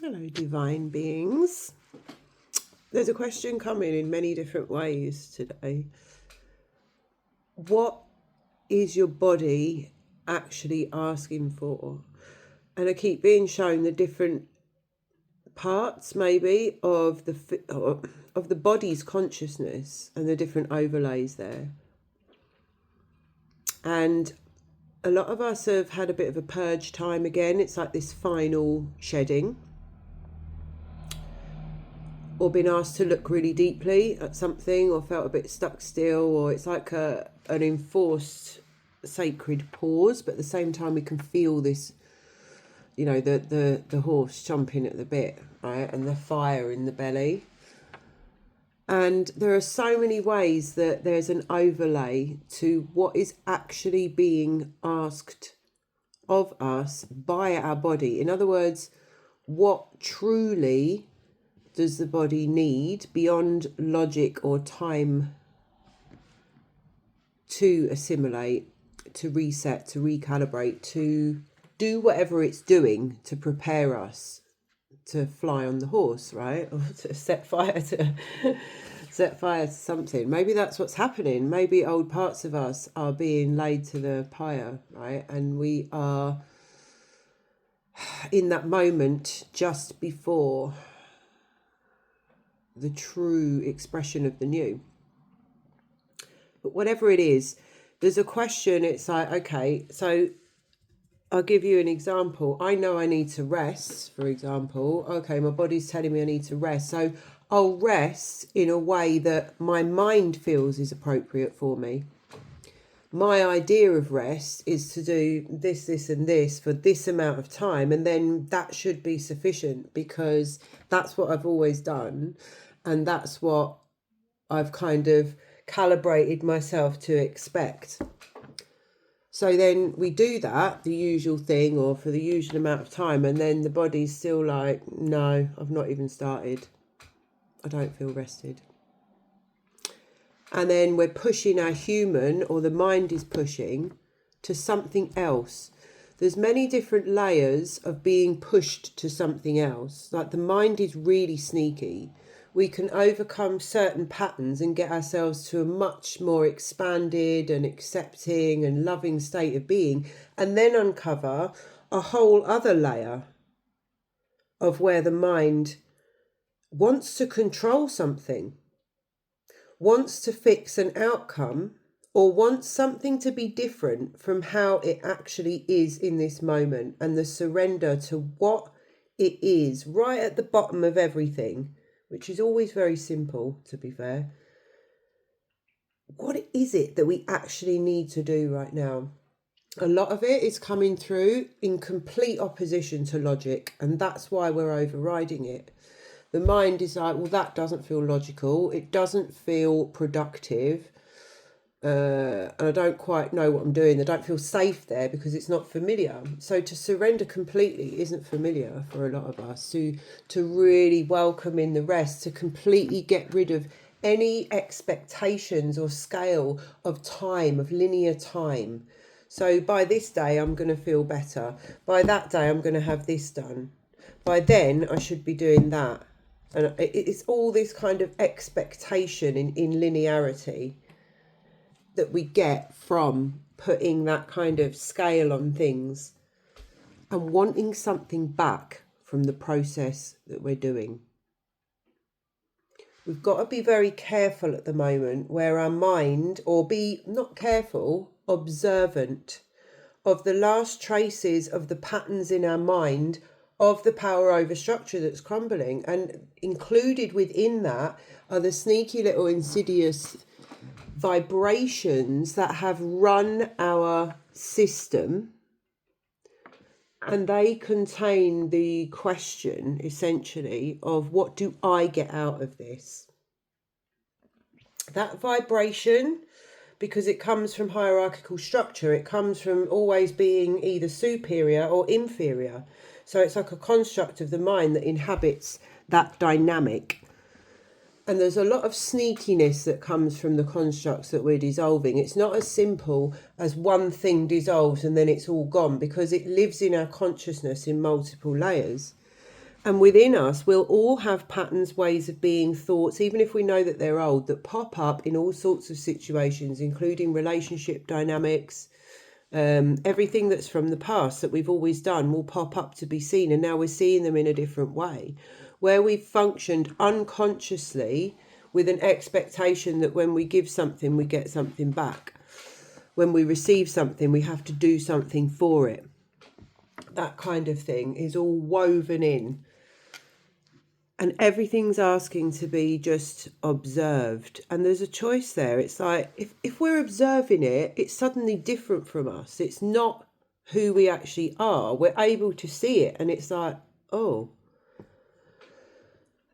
Hello, divine beings. There's a question coming in many different ways today. What is your body actually asking for? And I keep being shown the different parts, maybe, of the body's consciousness and the different overlays there. And a lot of us have had a bit of a purge time again. It's like this final shedding, or been asked to look really deeply at something, or felt a bit stuck still, or it's like an enforced sacred pause, but at the same time we can feel this, the horse chomping at the bit, right, and the fire in the belly. And there are so many ways that there's an overlay to what is actually being asked of us by our body. In other words, what truly does the body need beyond logic or time to assimilate, to reset, to recalibrate, to do whatever it's doing to prepare us to fly on the horse, right? Or to set fire to something. Maybe that's what's happening. Maybe old parts of us are being laid to the pyre, right? And we are in that moment just before the true expression of the new. But whatever it is, there's a question. It's like, okay, so I'll give you an example. I know I need to rest, for example. Okay, my body's telling me I need to rest. So I'll rest in a way that my mind feels is appropriate for me. My idea of rest is to do this, this, and this for this amount of time. And then that should be sufficient because that's what I've always done. And that's what I've kind of calibrated myself to expect. So then we do that, the usual thing, or for the usual amount of time, and then the body's still like, no, I've not even started. I don't feel rested. And then we're pushing our human, or the mind is pushing, to something else. There's many different layers of being pushed to something else. Like the mind is really sneaky. We can overcome certain patterns and get ourselves to a much more expanded and accepting and loving state of being, and then uncover a whole other layer of where the mind wants to control something, wants to fix an outcome, or wants something to be different from how it actually is in this moment, and the surrender to what it is right at the bottom of everything, which is always very simple, to be fair. What is it that we actually need to do right now? A lot of it is coming through in complete opposition to logic, and that's why we're overriding it. The mind is like, well, that doesn't feel logical. It doesn't feel productive. And I don't quite know what I'm doing. I don't feel safe there because it's not familiar. So to surrender completely isn't familiar for a lot of us. To really welcome in the rest, to completely get rid of any expectations or scale of time, of linear time. So by this day, I'm going to feel better. By that day, I'm going to have this done. By then, I should be doing that. And it's all this kind of expectation in linearity that we get from putting that kind of scale on things and wanting something back from the process that we're doing. We've got to be very careful at the moment where our mind, or be not careful, observant of the last traces of the patterns in our mind of the power over structure that's crumbling. And included within that are the sneaky little insidious vibrations that have run our system, and they contain the question essentially of what do I get out of this? That vibration, because it comes from hierarchical structure, it comes from always being either superior or inferior. So it's like a construct of the mind that inhabits that dynamic. And there's a lot of sneakiness that comes from the constructs that we're dissolving. It's not as simple as one thing dissolves and then it's all gone, because it lives in our consciousness in multiple layers. And within us, we'll all have patterns, ways of being, thoughts, even if we know that they're old, that pop up in all sorts of situations, including relationship dynamics. Everything that's from the past that we've always done will pop up to be seen. And now we're seeing them in a different way, where we've functioned unconsciously with an expectation that when we give something, we get something back. When we receive something, we have to do something for it. That kind of thing is all woven in. And everything's asking to be just observed. And there's a choice there. It's like, if we're observing it, it's suddenly different from us. It's not who we actually are. We're able to see it. And it's like, oh.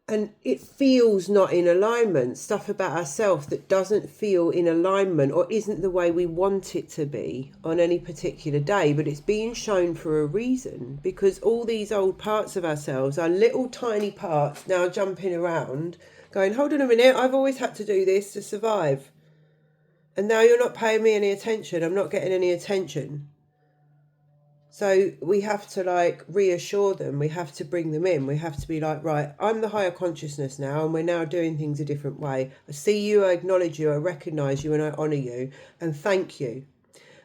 And it feels not in alignment. Stuff about ourselves that doesn't feel in alignment or isn't the way we want it to be on any particular day. But it's being shown for a reason, because all these old parts of ourselves are little tiny parts now jumping around going, hold on a minute, I've always had to do this to survive. And now you're not paying me any attention. I'm not getting any attention. So we have to reassure them. We have to bring them in. We have to be like, right, I'm the higher consciousness now, and we're now doing things a different way. I see you, I acknowledge you, I recognize you, and I honor you, and thank you.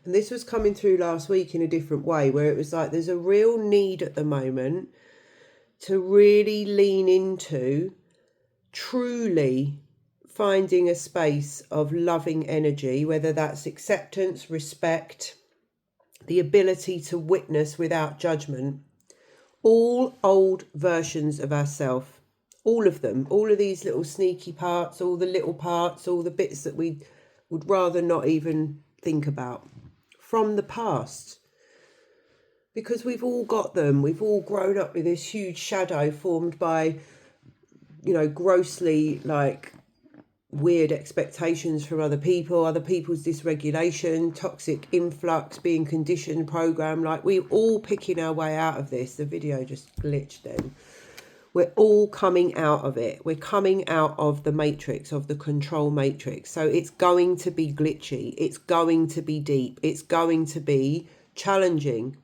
And this was coming through last week in a different way, where it was like, there's a real need at the moment to really lean into truly finding a space of loving energy, whether that's acceptance, respect, the ability to witness without judgment, all old versions of ourselves, all of them, all of these little sneaky parts, all the little parts, all the bits that we would rather not even think about from the past. Because we've all got them. We've all grown up with this huge shadow formed by, grossly weird expectations from other people's dysregulation, toxic influx, being conditioned, programmed. We're all picking our way out of this. The video just glitched then. We're all coming out of it. We're coming out of the matrix, of the control matrix. So it's going to be glitchy. It's going to be deep. It's going to be challenging.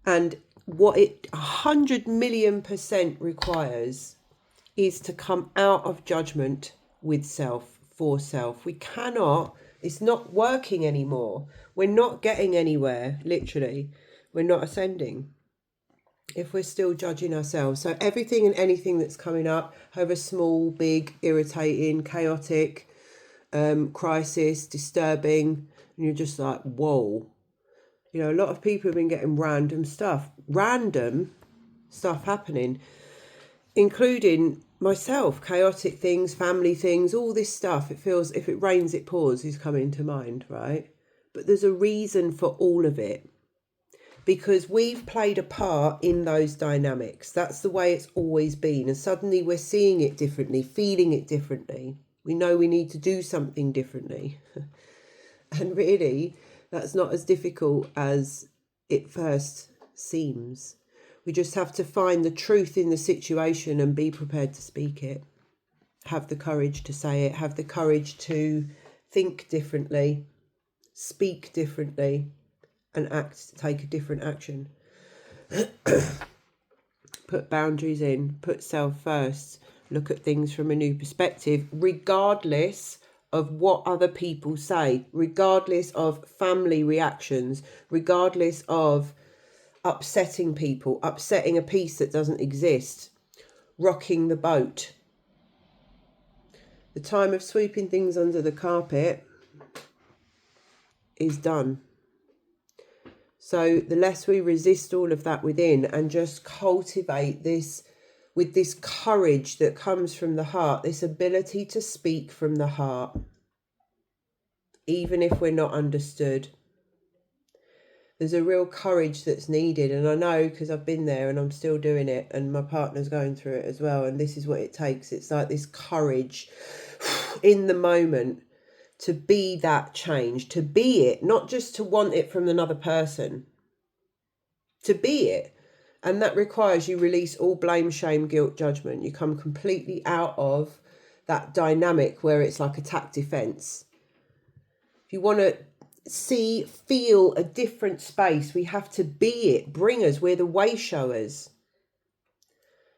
And what it 100,000,000% requires is to come out of judgment with self, for self. We cannot, it's not working anymore. We're not getting anywhere, literally. We're not ascending if we're still judging ourselves. So everything and anything that's coming up, however small, big, irritating, chaotic, crisis, disturbing, and you're just like, whoa. A lot of people have been getting random stuff happening, including myself, chaotic things, family things, all this stuff. It feels, if it rains, it pours is coming to mind, right? But there's a reason for all of it, because we've played a part in those dynamics. That's the way it's always been. And suddenly we're seeing it differently, feeling it differently. We know we need to do something differently. And really, that's not as difficult as it first seems. We just have to find the truth in the situation and be prepared to speak it. Have the courage to say it. Have the courage to think differently, speak differently, and take a different action. Put boundaries in, put self first, look at things from a new perspective, regardless of what other people say, regardless of family reactions, regardless of upsetting people, upsetting a peace that doesn't exist, rocking the boat. The time of sweeping things under the carpet is done. So the less we resist all of that within and just cultivate this with this courage that comes from the heart, this ability to speak from the heart, even if we're not understood. There's a real courage that's needed, and I know because I've been there and I'm still doing it, and my partner's going through it as well, and this is what it takes. It's like this courage in the moment to be that change, to be it, not just to want it from another person, to be it. And that requires you release all blame, shame, guilt, judgment. You come completely out of that dynamic where it's like attack, defense. If you want to feel a different space, we have to be it, bring us, we're the way showers.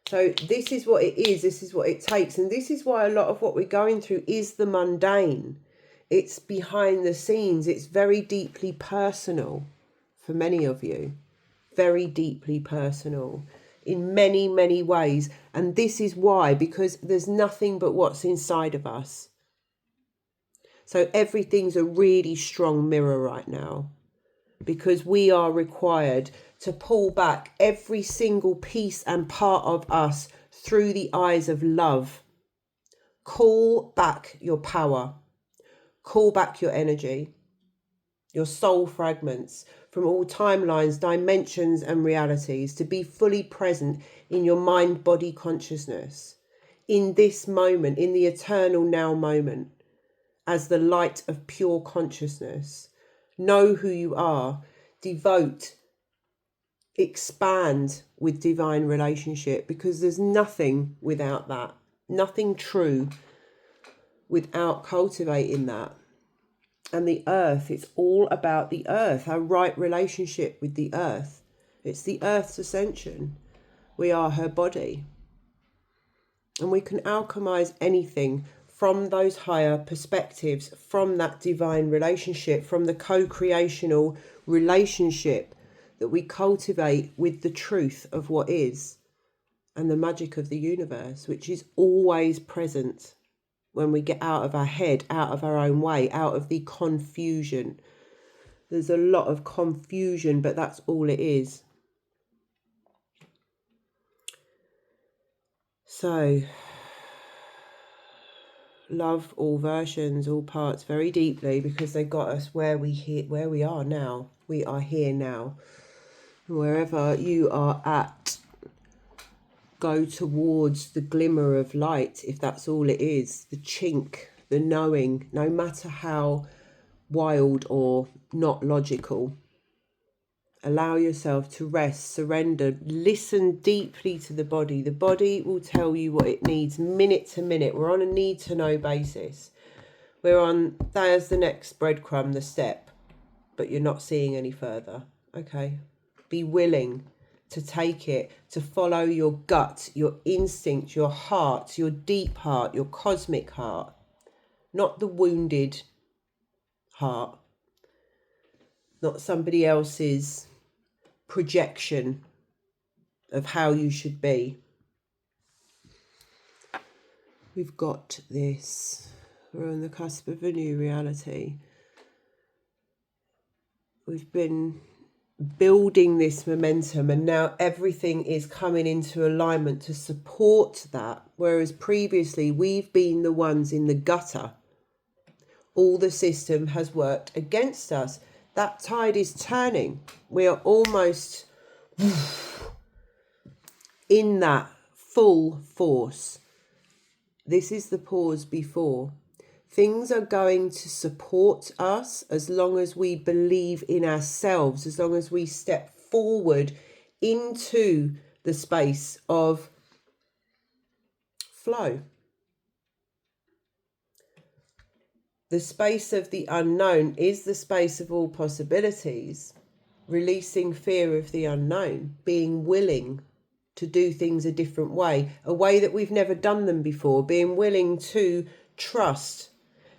So this is what it is. This is what it takes. And this is why a lot of what we're going through is the mundane. It's behind the scenes. It's very deeply personal for many of you. Very deeply personal in many, many ways. And this is why, because there's nothing but what's inside of us. So everything's a really strong mirror right now, because we are required to pull back every single piece and part of us through the eyes of love. Call back your power. Call back your energy, your soul fragments from all timelines, dimensions and realities, to be fully present in your mind-body consciousness, in this moment, in the eternal now moment, as the light of pure consciousness. Know who you are. Devote. Expand with divine relationship, because there's nothing without that. Nothing true without cultivating that. And the earth, it's all about the earth, our right relationship with the earth. It's the earth's ascension. We are her body. And we can alchemize anything from those higher perspectives, from that divine relationship, from the co-creational relationship that we cultivate with the truth of what is and the magic of the universe, which is always present when we get out of our head, out of our own way, out of the confusion. There's a lot of confusion, but that's all it is. So, love all versions, all parts very deeply, because they got us where we are now. We are here now. Wherever you are at, go towards the glimmer of light, if that's all it is, the chink, the knowing, no matter how wild or not logical. Allow yourself to rest, surrender, listen deeply to the body. The body will tell you what it needs minute to minute. We're on a need to know basis. We're on, there's the next breadcrumb, the step, but you're not seeing any further. Okay. Be willing to take it, to follow your gut, your instinct, your heart, your deep heart, your cosmic heart, not the wounded heart, not somebody else's projection of how you should be. We've got this. We're on the cusp of a new reality. We've been building this momentum, and now everything is coming into alignment to support that, whereas previously we've been the ones in the gutter. All the system has worked against us. That tide is turning. We are almost in that full force. This is the pause before. Things are going to support us as long as we believe in ourselves, as long as we step forward into the space of flow. The space of the unknown is the space of all possibilities. Releasing fear of the unknown, being willing to do things a different way, a way that we've never done them before, being willing to trust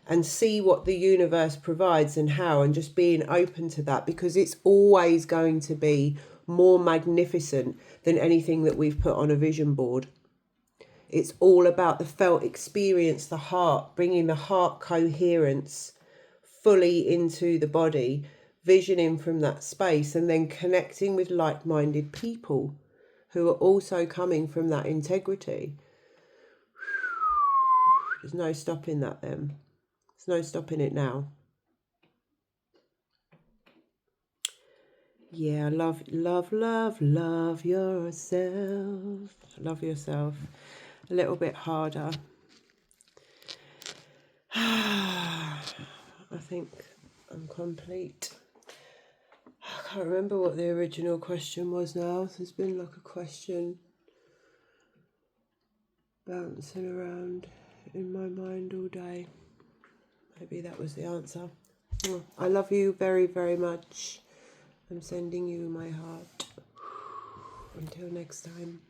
and see what the universe provides and how, and just being open to that, because it's always going to be more magnificent than anything that we've put on a vision board. It's all about the felt experience, the heart, bringing the heart coherence fully into the body, visioning from that space, and then connecting with like-minded people who are also coming from that integrity. There's no stopping that then. There's no stopping it now. Yeah, love yourself. Love yourself. A little bit harder. I think I'm complete. I can't remember what the original question was now. There's been like a question bouncing around in my mind all day. Maybe that was the answer. I love you very, very much. I'm sending you my heart. Until next time.